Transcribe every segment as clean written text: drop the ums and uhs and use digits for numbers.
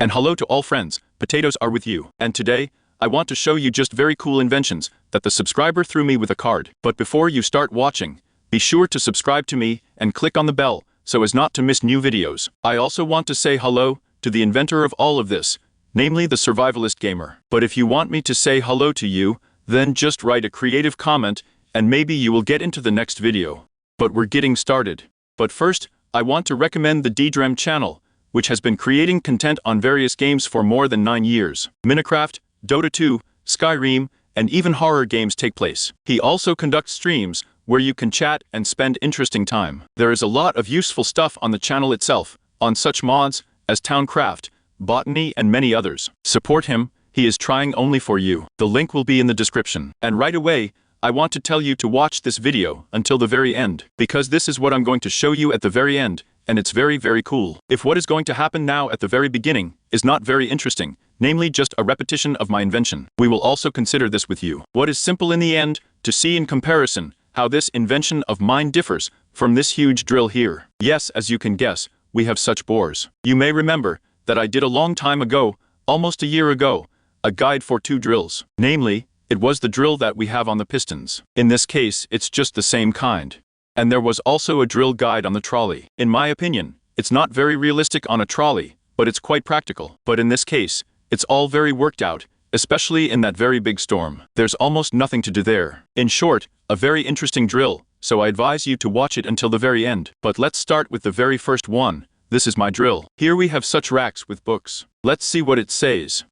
And hello to all friends, potatoes are with you. And today, I want to show you just very cool inventions that the subscriber threw me with a card. But before you start watching, be sure to subscribe to me and click on the bell so as not to miss new videos. I also want to say hello to the inventor of all of this, namely the survivalist gamer. But if you want me to say hello to you, then just write a creative comment and maybe you will get into the next video. But we're getting started. But first, I want to recommend the DDREM channel, which has been creating content on various games for more than 9 years. Minecraft, Dota 2, Skyrim, and even horror games take place. He also conducts streams where you can chat and spend interesting time. There is a lot of useful stuff on the channel itself, on such mods as Towncraft, Botany, and many others. Support him, he is trying only for you. The link will be in the description. And right away, I want to tell you to watch this video until the very end, because this is what I'm going to show you at the very end, and it's very, very cool. If what is going to happen now at the very beginning is not very interesting, namely just a repetition of my invention, we will also consider this with you. What is simple in the end, to see in comparison how this invention of mine differs from this huge drill here. Yes, as you can guess, we have such bores. You may remember that I did a long time ago, almost a year ago, a guide for 2 drills. Namely, it was the drill that we have on the pistons. In this case, it's just the same kind. And there was also a drill guide on the trolley. In my opinion, it's not very realistic on a trolley, but it's quite practical. But in this case, it's all very worked out, especially in that very big storm. There's almost nothing to do there. In short, a very interesting drill, so I advise you to watch it until the very end. But let's start with the very first one. This is my drill. Here we have such racks with books. Let's see what it says.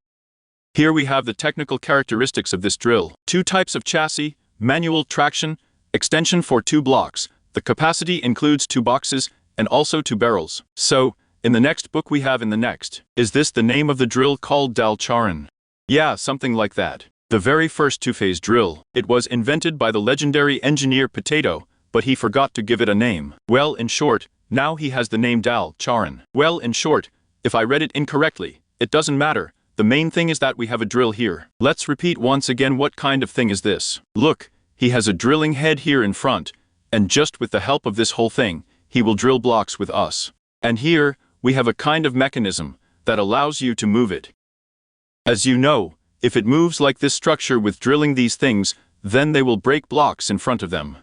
Here we have the technical characteristics of this drill. 2 types of chassis, manual traction, extension for 2 blocks. The capacity includes 2 boxes and also 2 barrels. So, in the next book we have in the next. Is this the name of the drill called Dalcharin? Yeah, something like that. The very first 2-phase drill. It was invented by the legendary engineer Potato, but he forgot to give it a name. Well, in short, now he has the name Dalcharin. Well, in short, if I read it incorrectly, it doesn't matter. The main thing is that we have a drill here. Let's repeat once again what kind of thing is this. Look. He has a drilling head here in front, and just with the help of this whole thing, he will drill blocks with us. And here, we have a kind of mechanism that allows you to move it. As you know, if it moves like this structure with drilling these things, then they will break blocks in front of them.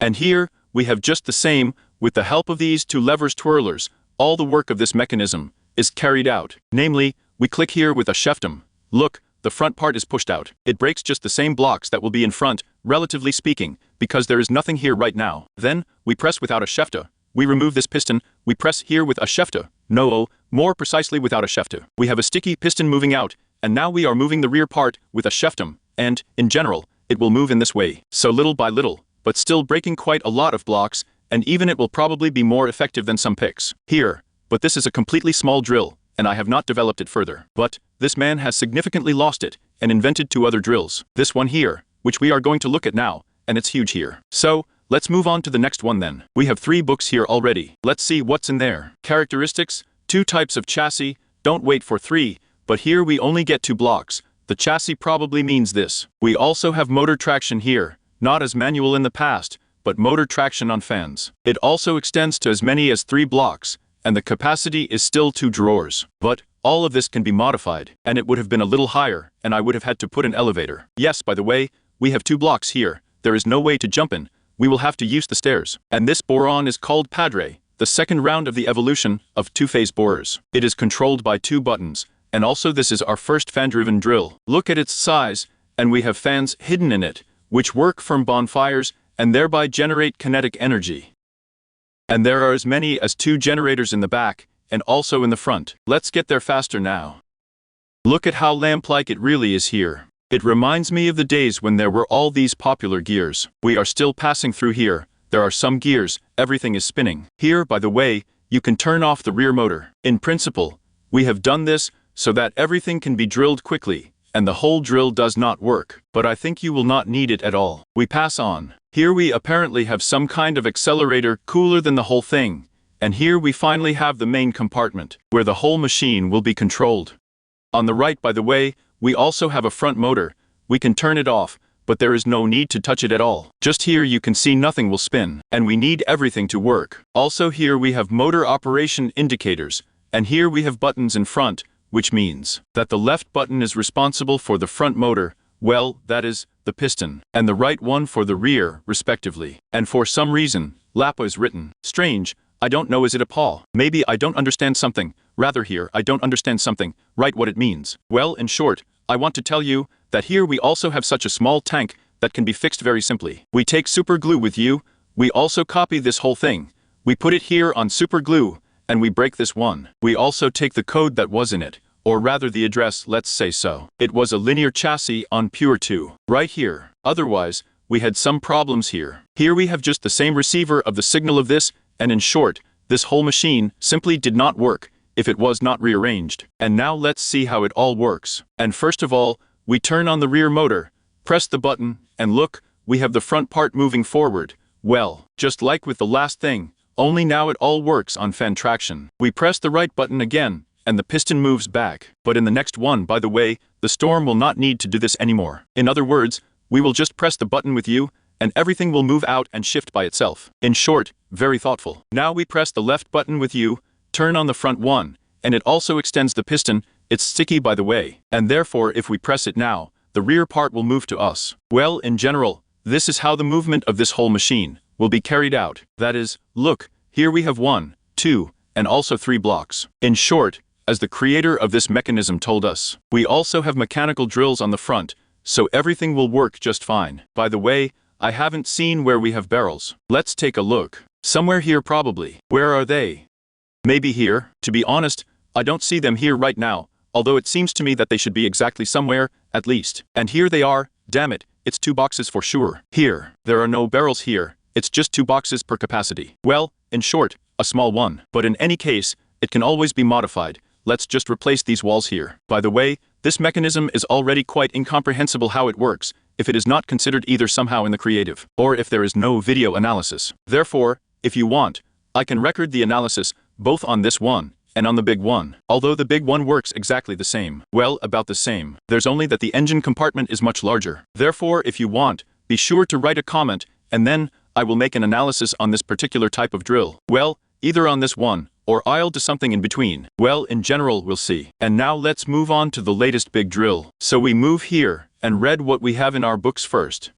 And here, we have just the same, with the help of these 2 levers twirlers, all the work of this mechanism is carried out. Namely, we click here with a sheftum. Look. The front part is pushed out. It breaks just the same blocks that will be in front, relatively speaking, because there is nothing here right now. Then, we press without a shefta. We remove this piston, we press here with a shefta. No, more precisely without a shefta. We have a sticky piston moving out, and now we are moving the rear part with a sheftum, and, in general, it will move in this way. So little by little, but still breaking quite a lot of blocks, and even it will probably be more effective than some picks. Here, but this is a completely small drill, and I have not developed it further. But this man has significantly lost it and invented 2 other drills. This one here, which we are going to look at now, and it's huge here. So, let's move on to the next one then. We have 3 books here already. Let's see what's in there. Characteristics, 2 types of chassis, don't wait for 3, but here we only get 2 blocks. The chassis probably means this. We also have motor traction here, not as manual in the past, but motor traction on fans. It also extends to as many as 3 blocks, and the capacity is still 2 drawers. But all of this can be modified, and it would have been a little higher, and I would have had to put an elevator. Yes, by the way, we have 2 blocks here. There is no way to jump in. We will have to use the stairs. And this boron is called Padre, the second round of the evolution of 2-phase borers. It is controlled by 2 buttons, and also this is our first fan-driven drill. Look at its size, and we have fans hidden in it, which work from bonfires and thereby generate kinetic energy. And there are as many as 2 generators in the back, and also in the front. Let's get there faster now. Look at how lamp-like it really is here. It reminds me of the days when there were all these popular gears. We are still passing through here. There are some gears, everything is spinning. Here, by the way, you can turn off the rear motor. In principle, we have done this so that everything can be drilled quickly, and the whole drill does not work. But I think you will not need it at all. We pass on. Here we apparently have some kind of accelerator cooler than the whole thing. And here we finally have the main compartment, where the whole machine will be controlled. On the right, by the way, we also have a front motor. We can turn it off, but there is no need to touch it at all. Just here you can see nothing will spin, and we need everything to work. Also here we have motor operation indicators, and here we have buttons in front, which means that the left button is responsible for the front motor, well, that is, the piston, and the right one for the rear, respectively. And for some reason, Lapa is written. Strange, I don't know, is it a paw? Maybe I don't understand something. Rather here, I don't understand something. Write what it means. Well, in short, I want to tell you that here we also have such a small tank that can be fixed very simply. We take super glue with you, we also copy this whole thing. We put it here on super glue, and we break this one. We also take the code that was in it, or rather the address, let's say so. It was a linear chassis on Pure 2. Right here. Otherwise, we had some problems here. Here we have just the same receiver of the signal of this, and in short, this whole machine simply did not work if it was not rearranged. And now let's see how it all works. And first of all, we turn on the rear motor, press the button, and look, we have the front part moving forward. Well, just like with the last thing, only now it all works on fan traction. We press the right button again, and the piston moves back. But in the next one, by the way, the Storm will not need to do this anymore. In other words, we will just press the button with you, and everything will move out and shift by itself. In short, very thoughtful. Now we press the left button with you, turn on the front one, and it also extends the piston. It's sticky, by the way, and therefore if we press it now, the rear part will move to us. Well, in general, this is how the movement of this whole machine will be carried out. That is, look, here we have 1, 2, and also 3 blocks. In short, as the creator of this mechanism told us, we also have mechanical drills on the front, so everything will work just fine. By the way, I haven't seen where we have barrels. Let's take a look. Somewhere here probably. Where are they? Maybe here. To be honest, I don't see them here right now, although it seems to me that they should be exactly somewhere, at least. And here they are. Damn it, it's 2 boxes for sure. Here, there are no barrels here. It's just 2 boxes per capacity. Well, in short, a small one. But in any case, it can always be modified. Let's just replace these walls here. By the way, this mechanism is already quite incomprehensible how it works, if it is not considered either somehow in the creative, or if there is no video analysis. Therefore, if you want, I can record the analysis, both on this one, and on the big one. Although the big one works exactly the same. Well, about the same. There's only that the engine compartment is much larger. Therefore, if you want, be sure to write a comment, and then, I will make an analysis on this particular type of drill. Well, either on this one, or I'll do something in between. Well, in general, we'll see. And now let's move on to the latest big drill. So we move here, and read what we have in our books first.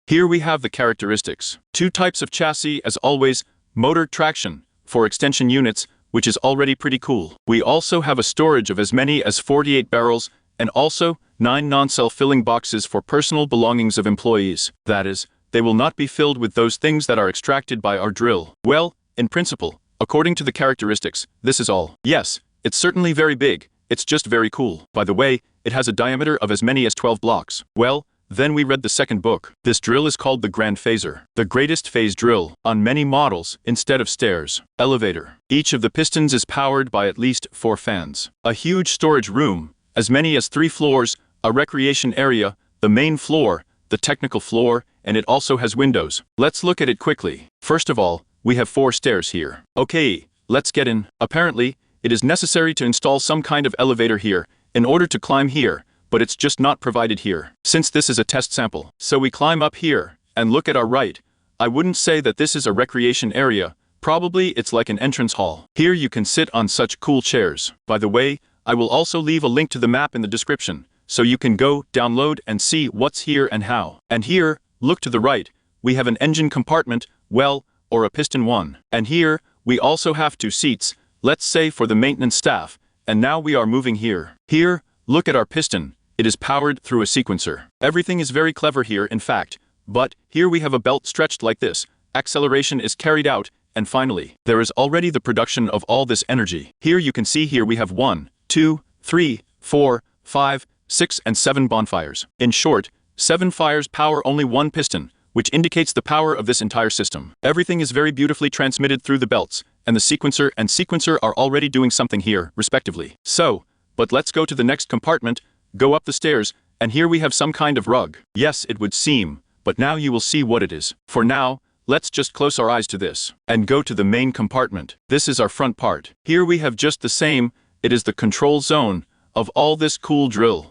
Here we have the characteristics. 2 types of chassis as always, motor traction, for extension units, which is already pretty cool. We also have a storage of as many as 48 barrels, and also 9 non-self-filling boxes for personal belongings of employees. That is, they will not be filled with those things that are extracted by our drill. Well, in principle, according to the characteristics, this is all. Yes, it's certainly very big. It's just very cool. By the way, it has a diameter of as many as 12 blocks. Well, then we read the second book. This drill is called the Grand Phaser, the greatest phase drill, on many models, instead of stairs. Elevator. Each of the pistons is powered by at least 4 fans. A huge storage room, as many as 3 floors, a recreation area, the main floor, the technical floor, and it also has windows. Let's look at it quickly. First of all, we have 4 stairs here. Okay, let's get in. Apparently, it is necessary to install some kind of elevator here, in order to climb here, but it's just not provided here, since this is a test sample. So we climb up here, and look at our right. I wouldn't say that this is a recreation area, probably it's like an entrance hall. Here you can sit on such cool chairs. By the way, I will also leave a link to the map in the description, so you can go, download, and see what's here and how. And here, look to the right, we have an engine compartment, well, or a piston one. And here, we also have 2 seats, let's say for the maintenance staff, and now we are moving here. Here, look at our piston, it is powered through a sequencer. Everything is very clever here, in fact, but here we have a belt stretched like this, acceleration is carried out, and finally, there is already the production of all this energy. Here you can see here we have 1, 2, 3, 4, 5, 6 and 7 bonfires. In short, 7 fires power only 1 piston, which indicates the power of this entire system. Everything is very beautifully transmitted through the belts, and the sequencer and sequencer are already doing something here, respectively. So, but let's go to the next compartment, go up the stairs, and here we have some kind of rug. Yes, it would seem, but now you will see what it is. For now, let's just close our eyes to this, and go to the main compartment. This is our front part. Here we have just the same, it is the control zone of all this cool drill.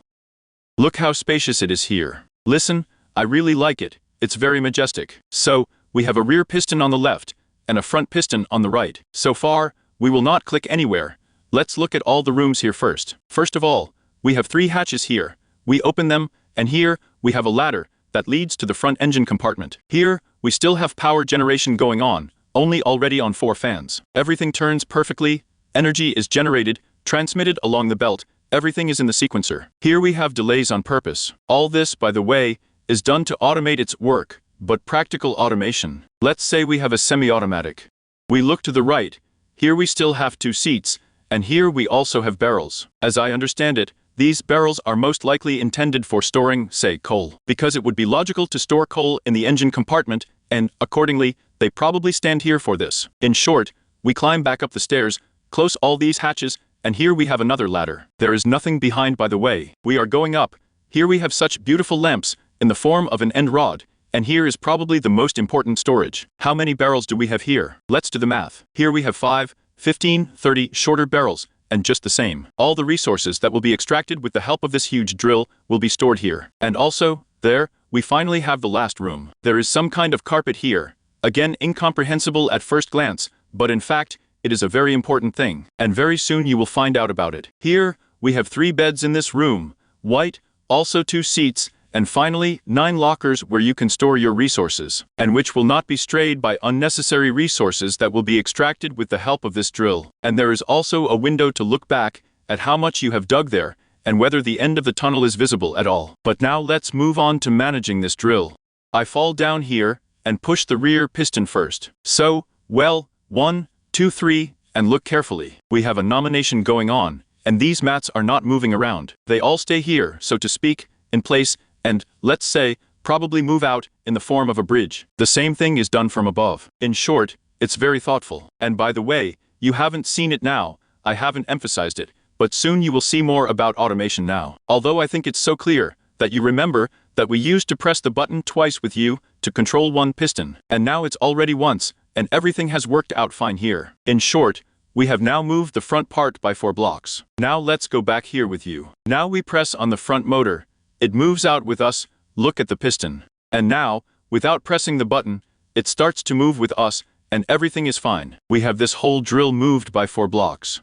Look how spacious it is here. Listen, I really like it, it's very majestic. So, we have a rear piston on the left, and a front piston on the right. So far, we will not click anywhere. Let's look at all the rooms here first. First of all, we have 3 hatches here. We open them, and here, we have a ladder that leads to the front engine compartment. Here, we still have power generation going on, only already on 4 fans. Everything turns perfectly, energy is generated, transmitted along the belt, everything is in the sequencer. Here we have delays on purpose. All this, by the way, is done to automate its work, but practical automation. Let's say we have a semi-automatic. We look to the right, here we still have 2 seats, and here we also have barrels. As I understand it, these barrels are most likely intended for storing, say, coal, because it would be logical to store coal in the engine compartment, and, accordingly, they probably stand here for this. In short, we climb back up the stairs, close all these hatches, and here we have another ladder. There is nothing behind, by the way. We are going up. Here we have such beautiful lamps in the form of an end rod, and here is probably the most important storage. How many barrels do we have here? Let's do the math. Here we have 5, 15, 30 shorter barrels, and just the same. All the resources that will be extracted with the help of this huge drill will be stored here. And also, there, we finally have the last room. There is some kind of carpet here. Again, incomprehensible at first glance, but in fact, it is a very important thing, and very soon you will find out about it. Here, we have 3 beds in this room, white, also 2 seats, and finally, 9 lockers where you can store your resources, and which will not be strayed by unnecessary resources that will be extracted with the help of this drill. And there is also a window to look back at how much you have dug there, and whether the end of the tunnel is visible at all. But now let's move on to managing this drill. I fall down here, and push the rear piston first. So, well, 1, 2, 3, and look carefully. We have a nomination going on, and these mats are not moving around. They all stay here, so to speak, in place, and, let's say, probably move out in the form of a bridge. The same thing is done from above. In short, it's very thoughtful. And by the way, you haven't seen it now, I haven't emphasized it, but soon you will see more about automation now. Although I think it's so clear that you remember that we used to press the button twice with you to control 1 piston, and now it's already once, and everything has worked out fine here. In short, we have now moved the front part by 4 blocks. Now let's go back here with you. Now we press on the front motor. It moves out with us, look at the piston. And now, without pressing the button, it starts to move with us, and everything is fine. We have this whole drill moved by 4 blocks.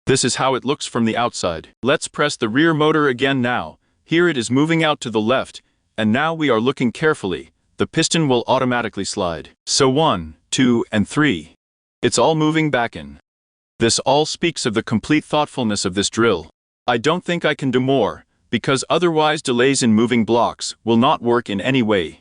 This is how it looks from the outside. Let's press the rear motor again now. Here it is moving out to the left, and now we are looking carefully. The piston will automatically slide. So 1, 2, and 3. It's all moving back in. This all speaks of the complete thoughtfulness of this drill. I don't think I can do more, because otherwise delays in moving blocks will not work in any way.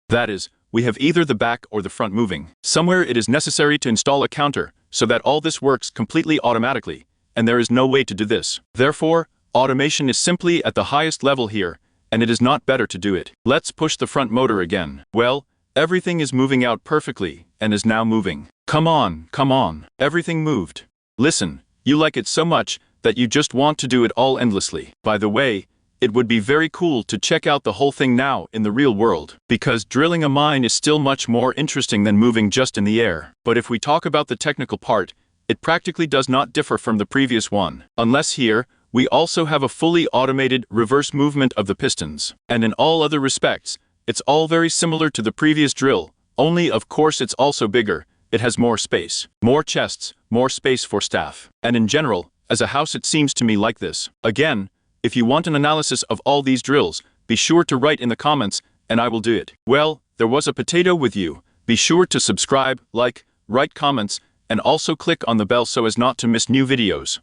That is, we have either the back or the front moving. Somewhere it is necessary to install a counter, so that all this works completely automatically, and there is no way to do this. Therefore, automation is simply at the highest level here, and it is not better to do it. Let's push the front motor again. Well, everything is moving out perfectly, and is now moving. Come on, everything moved. Listen, you like it so much that you just want to do it all endlessly. By the way, it would be very cool to check out the whole thing now in the real world, because drilling a mine is still much more interesting than moving just in the air. But if we talk about the technical part, it practically does not differ from the previous one, unless here, we also have a fully automated reverse movement of the pistons. And in all other respects, it's all very similar to the previous drill, only of course it's also bigger, it has more space, more chests, more space for staff. And in general, as a house it seems to me like this. Again, if you want an analysis of all these drills, be sure to write in the comments, and I will do it. Well, there was a potato with you. Be sure to subscribe, like, write comments, and also click on the bell so as not to miss new videos.